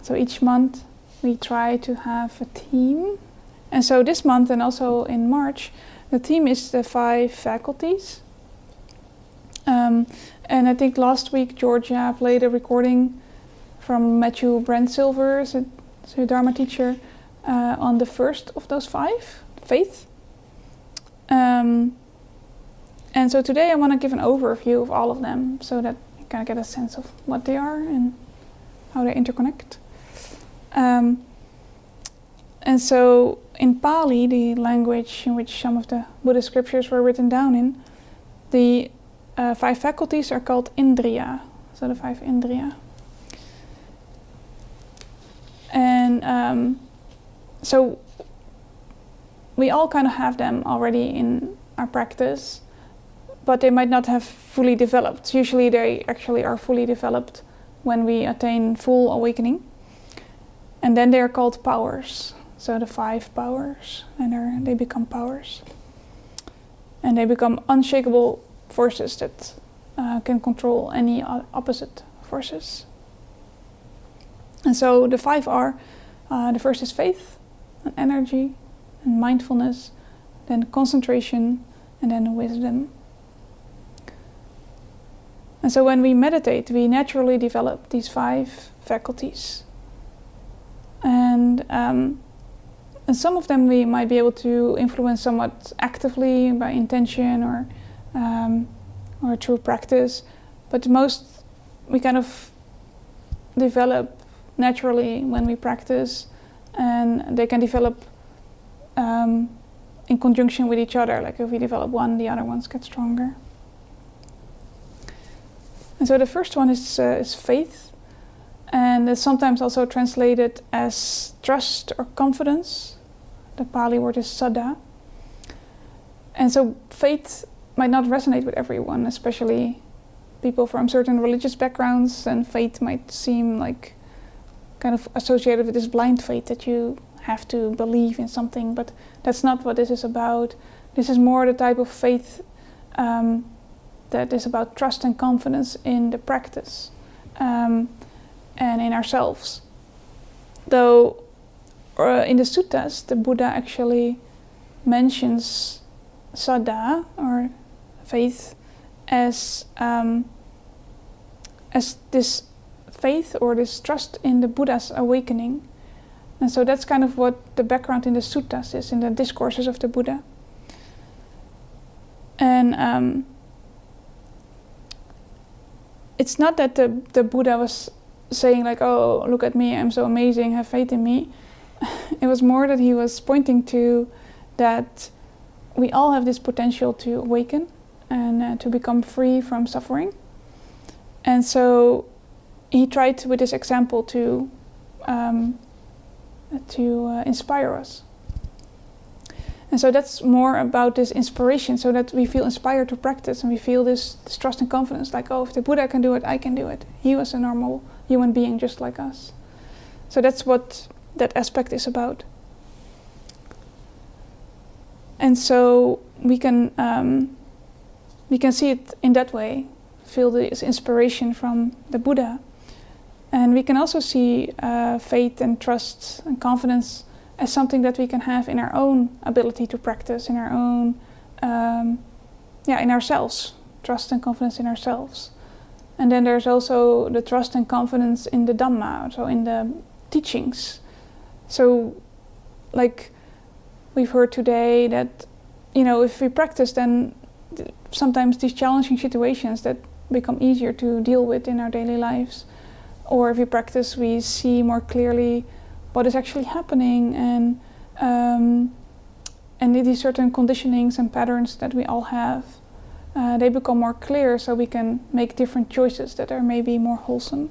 So each month we try to have a theme. And so this month and also in March, the theme is the 5 faculties. And I think last week Georgia played a recording from Matthew Brent Silver, a Dharma teacher, on the first of those 5, faith. And so today I want to give an overview of all of them so that you kind of get a sense of what they are and how they interconnect. And so in Pali, the language in which some of the Buddhist scriptures were written down in, the 5 faculties are called Indriya, so the 5 Indriya. And so we all kind of have them already in our practice, but they might not have fully developed. Usually they actually are fully developed when we attain full awakening. And then they are called powers. So the 5 powers, and they become powers. And they become unshakable forces that can control any opposite forces. And so the 5 are, the first is faith, and energy, and mindfulness, then concentration, and then wisdom. And so when we meditate, we naturally develop these 5 faculties. And some of them we might be able to influence somewhat actively by intention or through practice, but most we kind of develop naturally when we practice, and they can develop in conjunction with each other. Like if we develop one, the other ones get stronger. And so the first one is faith, and it's sometimes also translated as trust or confidence. The Pali word is saddha. And so faith might not resonate with everyone, especially people from certain religious backgrounds, and faith might seem like kind of associated with this blind faith that you have to believe in something, but that's not what this is about. This is more the type of faith that is about trust and confidence in the practice and in ourselves. Though in the suttas, the Buddha actually mentions saddha, or faith, as this faith or this trust in the Buddha's awakening. And so that's kind of what the background in the suttas is, in the discourses of the Buddha. And it's not that the Buddha was saying like, oh, look at me, I'm so amazing, have faith in me. It was more that he was pointing to that we all have this potential to awaken and to become free from suffering. And so he tried with this example to inspire us. And so that's more about this inspiration, so that we feel inspired to practice and we feel this trust and confidence, like, oh, if the Buddha can do it, I can do it. He was a normal human being just like us. So that's what that aspect is about. And so we can see it in that way, feel this inspiration from the Buddha. And we can also see faith and trust and confidence as something that we can have in our own ability to practice, in our own, in ourselves, trust and confidence in ourselves. And then there's also the trust and confidence in the Dhamma, so in the teachings. So, like we've heard today, that, if we practice, then sometimes these challenging situations that become easier to deal with in our daily lives. Or if we practice, we see more clearly what is actually happening, and these certain conditionings and patterns that we all have, they become more clear, so we can make different choices that are maybe more wholesome.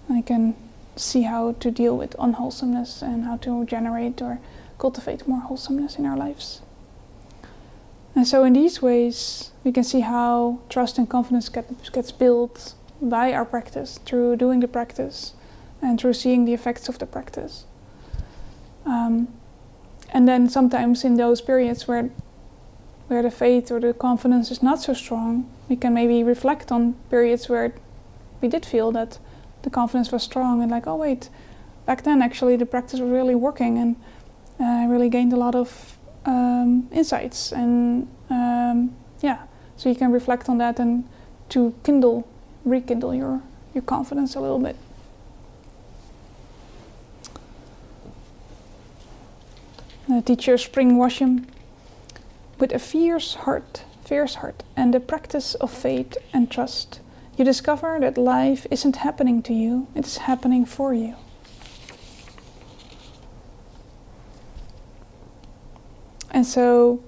I can see how to deal with unwholesomeness and how to generate or cultivate more wholesomeness in our lives. And so in these ways, we can see how trust and confidence gets built by our practice, through doing the practice and through seeing the effects of the practice. And then sometimes in those periods where the faith or the confidence is not so strong, we can maybe reflect on periods where we did feel that the confidence was strong, and like, oh wait, back then actually the practice was really working, and I really gained a lot of insights, and so you can reflect on that and to rekindle your confidence a little bit. Teacher Spring Washam, with a fierce heart, and the practice of faith and trust, you discover that life isn't happening to you, it is happening for you. And so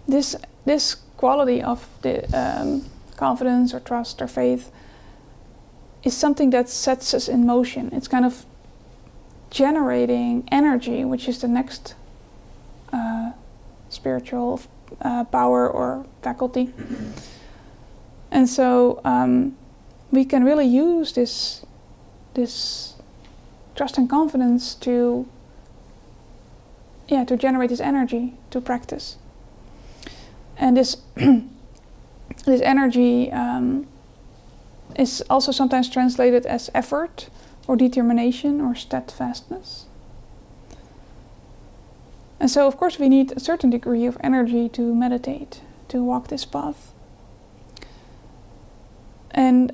this quality of the confidence or trust or faith is something that sets us in motion. It's kind of generating energy, which is the next spiritual power or faculty. And so we can really use this trust and confidence to generate this energy to practice. And this this energy is also sometimes translated as effort or determination or steadfastness. And so of course we need a certain degree of energy to meditate, to walk this path. And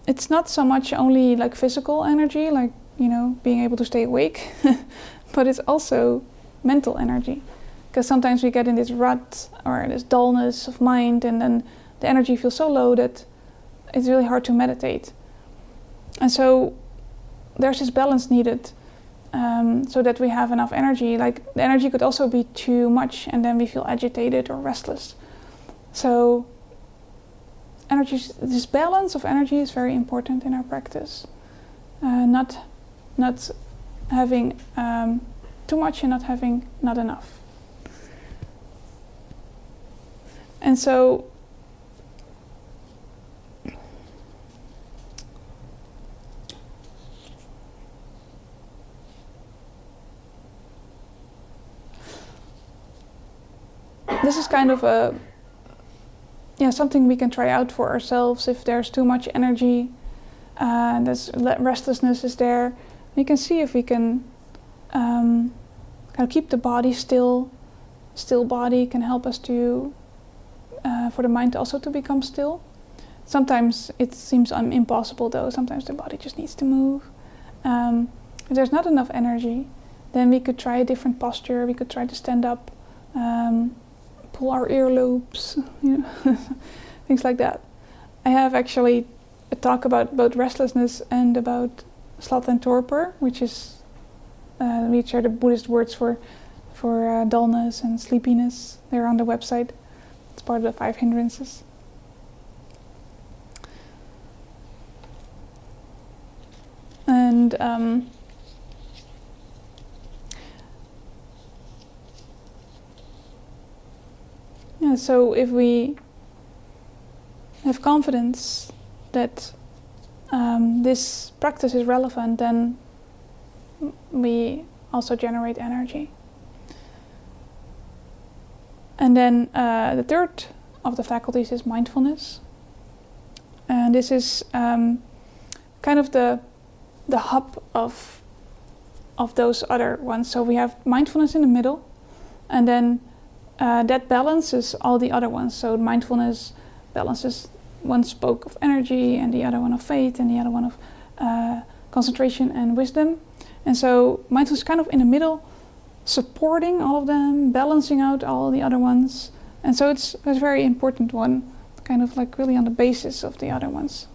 it's not so much only like physical energy, like, you know, being able to stay awake, but it's also mental energy. Because sometimes we get in this rut or this dullness of mind, and then the energy feels so low that it's really hard to meditate. And so there's this balance needed, so that we have enough energy. Like the energy could also be too much, and then we feel agitated or restless. So this balance of energy is very important in our practice. Not having too much and not having not enough. And so this is kind of something we can try out for ourselves. If there's too much energy, there's restlessness is there, we can see if we can kind of keep the body still. Still body can help us to for the mind also to become still. Sometimes it seems impossible though. Sometimes the body just needs to move. If there's not enough energy, then we could try a different posture. We could try to stand up, pull our earlobes, things like that. I have actually a talk about both restlessness and about sloth and torpor, which are the Buddhist words for dullness and sleepiness. They're on the website. It's part of the 5 hindrances. And so if we have confidence that this practice is relevant, then we also generate energy. And then the third of the faculties is mindfulness. And this is kind of the hub of those other ones. So we have mindfulness in the middle, and then that balances all the other ones. So mindfulness balances one spoke of energy, and the other one of faith, and the other one of concentration and wisdom. And so mindfulness is kind of in the middle, supporting all of them, balancing out all the other ones. And so it's a very important one, kind of like really on the basis of the other ones.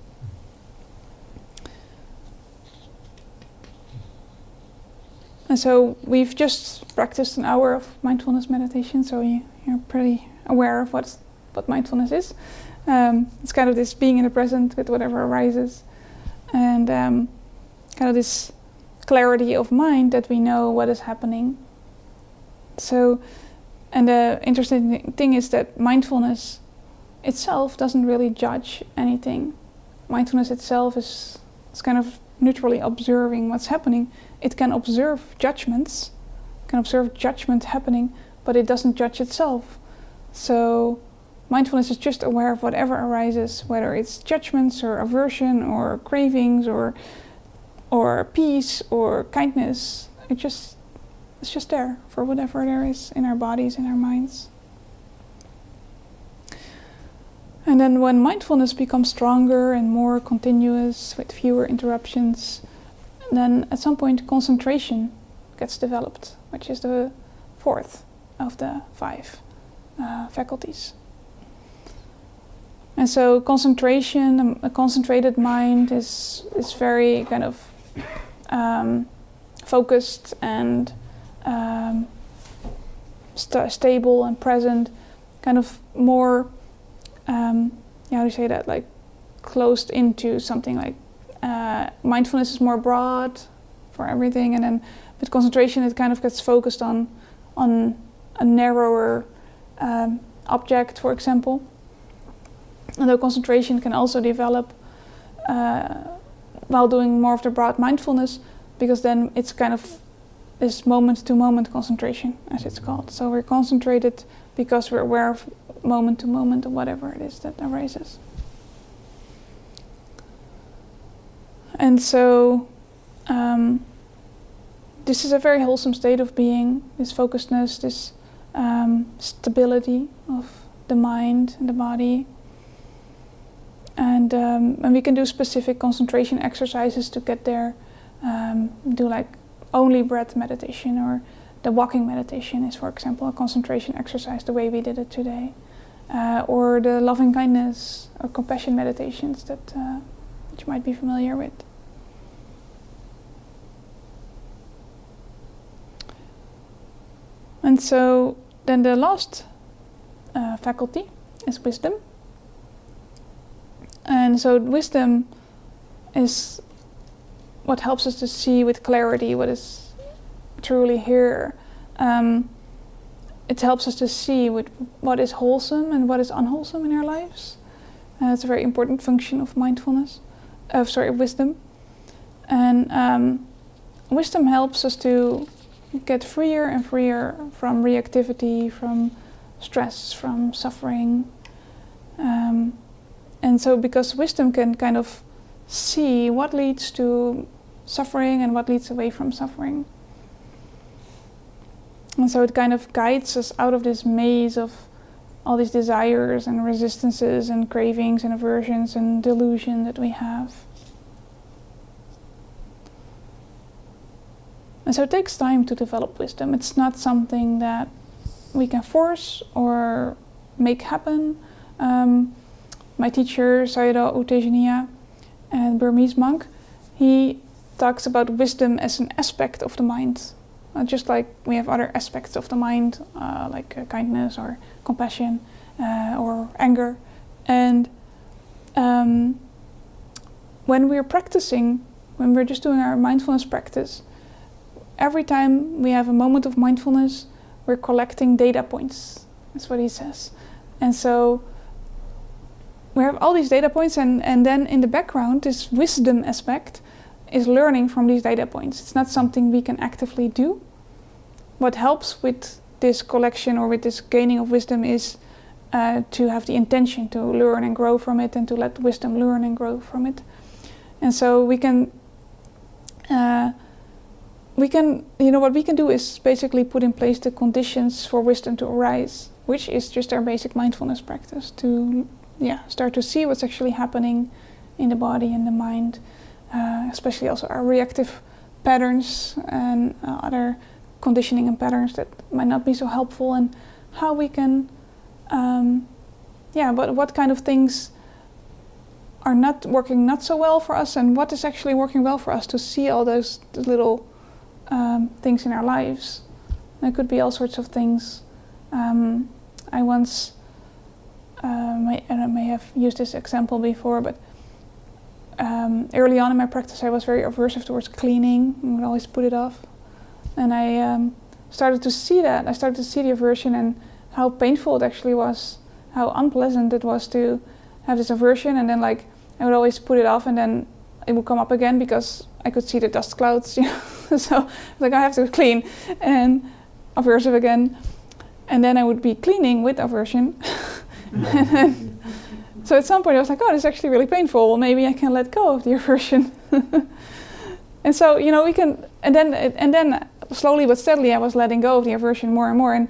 And so we've just practiced an hour of mindfulness meditation, so you're pretty aware of what mindfulness is. It's kind of this being in the present with whatever arises, and kind of this clarity of mind that we know what is happening. So, and the interesting thing is that mindfulness itself doesn't really judge anything. Mindfulness itself is kind of neutrally observing what's happening. It can observe judgments, can observe judgment happening, but it doesn't judge itself. So mindfulness is just aware of whatever arises, whether it's judgments or aversion or cravings or peace or kindness. It's just there for whatever there is in our bodies, in our minds. And then when mindfulness becomes stronger and more continuous with fewer interruptions, then at some point concentration gets developed, which is the fourth of the 5 faculties. And so concentration, a concentrated mind is very kind of focused and stable and present, kind of more, how do you say that, like closed into something like mindfulness is more broad for everything, and then with concentration it kind of gets focused on a narrower object, for example. Although concentration can also develop while doing more of the broad mindfulness, because then it's kind of this moment-to-moment concentration, as it's called. So we're concentrated because we're aware of moment-to-moment of whatever it is that arises. And so this is a very wholesome state of being, this focusedness, this stability of the mind and the body. And we can do specific concentration exercises to get there. Do like only breath meditation, or the walking meditation is, for example, a concentration exercise, the way we did it today. Or the loving kindness or compassion meditations that you might be familiar with. And so then the last faculty is wisdom. And so wisdom is what helps us to see with clarity what is truly here. It helps us to see with what is wholesome and what is unwholesome in our lives. It's a very important function of mindfulness, wisdom. And wisdom helps us to get freer and freer from reactivity, from stress, from suffering. And so because wisdom can kind of see what leads to suffering and what leads away from suffering. And so it kind of guides us out of this maze of all these desires and resistances and cravings and aversions and delusion that we have. And so it takes time to develop wisdom. It's not something that we can force or make happen. My teacher, Sayadaw U Tejaniya, a Burmese monk, he talks about wisdom as an aspect of the mind. Just like we have other aspects of the mind, like kindness or compassion or anger. And when we're practicing, when we're just doing our mindfulness practice, every time we have a moment of mindfulness, we're collecting data points. That's what he says. And so we have all these data points, and then in the background, this wisdom aspect is learning from these data points. It's not something we can actively do. What helps with this collection or with this gaining of wisdom is to have the intention to learn and grow from it, and to let wisdom learn and grow from it. And so what we can do is basically put in place the conditions for wisdom to arise, which is just our basic mindfulness practice, to start to see what's actually happening in the body and the mind, especially also our reactive patterns and other conditioning and patterns that might not be so helpful, and how we can, what kind of things are not working not so well for us, and what is actually working well for us, to see all those little things in our lives. There could be all sorts of things. I once, I may have used this example before, but early on in my practice I was very aversive towards cleaning. I would always put it off. And I started to see that. I started to see the aversion and how painful it actually was, how unpleasant it was to have this aversion, and then I would always put it off, and then it would come up again because I could see the dust clouds, So I have to clean, and aversive again. And then I would be cleaning with aversion So at some point I was like, oh, this is actually really painful. Well, maybe I can let go of the aversion. And so, we can, and then slowly but steadily I was letting go of the aversion more and more, and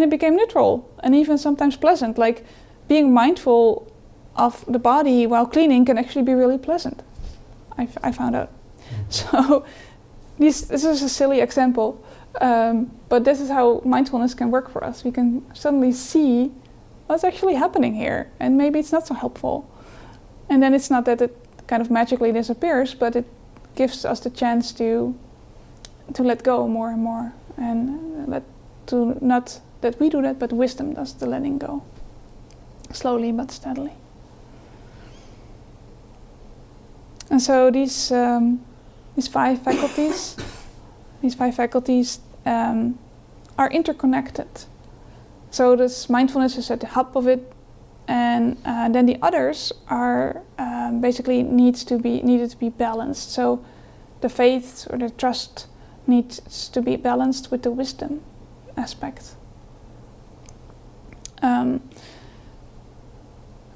it became neutral and even sometimes pleasant. Like being mindful of the body while cleaning can actually be really pleasant. I found out. So this is a silly example, but this is how mindfulness can work for us. We can suddenly see what's actually happening here, and maybe it's not so helpful. And then it's not that it kind of magically disappears, but it gives us the chance to let go more and more, and not that we do that, but wisdom does the letting go, slowly but steadily. And so these 5 faculties, are interconnected. So this mindfulness is at the hub of it, and then the others are basically needed to be balanced. So the faith or the trust needs to be balanced with the wisdom aspect.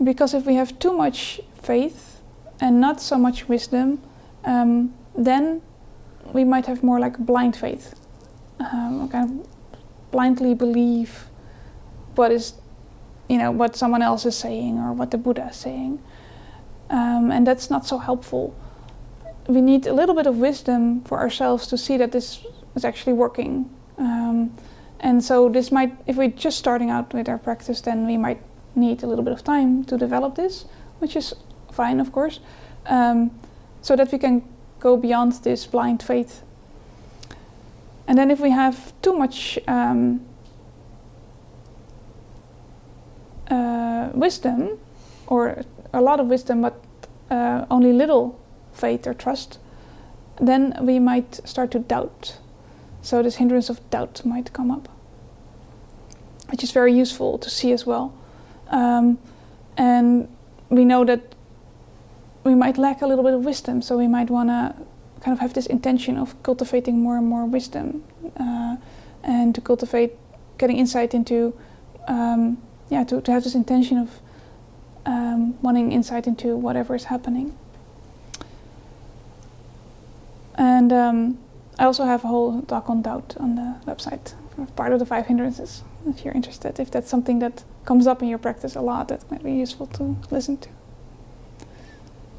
Because if we have too much faith and not so much wisdom, then we might have more like blind faith, kind of blindly believe what someone else is saying or what the Buddha is saying, and that's not so helpful. We need a little bit of wisdom for ourselves to see that this is actually working, and so this might, if we're just starting out with our practice, then we might need a little bit of time to develop this, which is fine, of course, so that we can go beyond this blind faith. And then if we have too much wisdom, or a lot of wisdom but only little faith or trust, then we might start to doubt. So this hindrance of doubt might come up, which is very useful to see as well. And we know that we might lack a little bit of wisdom, so we might want to kind of have this intention of cultivating more and more wisdom, and to cultivate getting insight into, to have this intention of wanting insight into whatever is happening. And I also have a whole talk on doubt on the website, part of the 5 hindrances, if you're interested. If that's something that comes up in your practice a lot, that might be useful to listen to.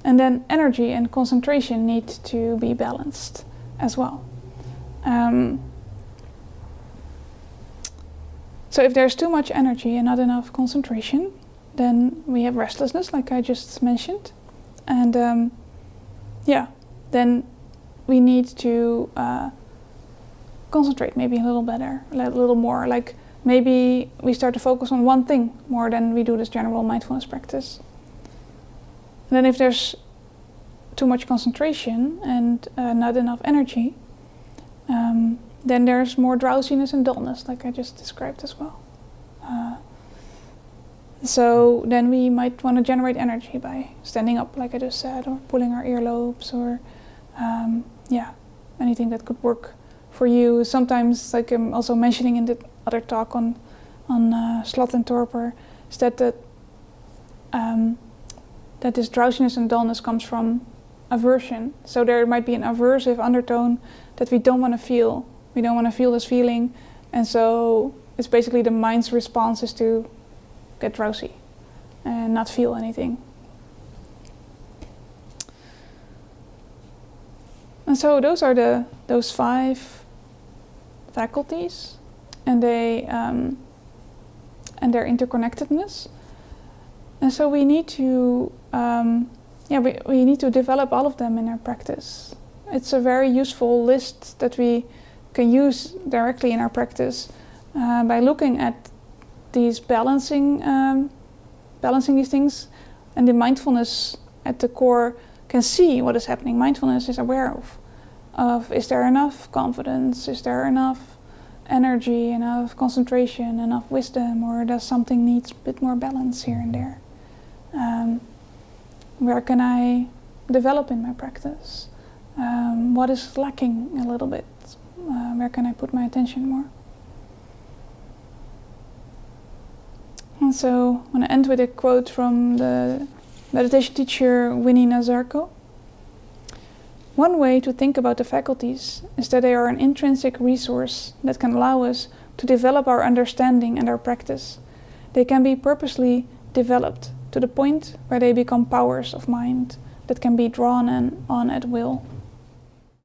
And then energy and concentration need to be balanced as well. So if there's too much energy and not enough concentration, then we have restlessness, like I just mentioned. And then we need to concentrate maybe a little better, a little more. Like maybe we start to focus on one thing more than we do this general mindfulness practice. And then if there's too much concentration and not enough energy, then there's more drowsiness and dullness, like I just described as well. So then we might want to generate energy by standing up, like I just said, or pulling our earlobes, or anything that could work for you. Sometimes, like I'm also mentioning in the other talk on sloth and torpor, is that this drowsiness and dullness comes from aversion. So there might be an aversive undertone that we don't want to feel. We don't want to feel this feeling, and so it's basically the mind's response is to get drowsy and not feel anything. And so those are those 5 faculties, and they and their interconnectedness. And so we need to we need to develop all of them in our practice. It's a very useful list that we can use directly in our practice by looking at these balancing these things, and the mindfulness at the core can see what is happening. Mindfulness is aware of is there enough confidence, is there enough energy, enough concentration, enough wisdom, or does something need a bit more balance here and there? Where can I develop in my practice? What is lacking a little bit? Where can I put my attention more? And so I want to end with a quote from the meditation teacher Winnie Nazarko. One way to think about the faculties is that they are an intrinsic resource that can allow us to develop our understanding and our practice. They can be purposely developed to the point where they become powers of mind that can be drawn on at will.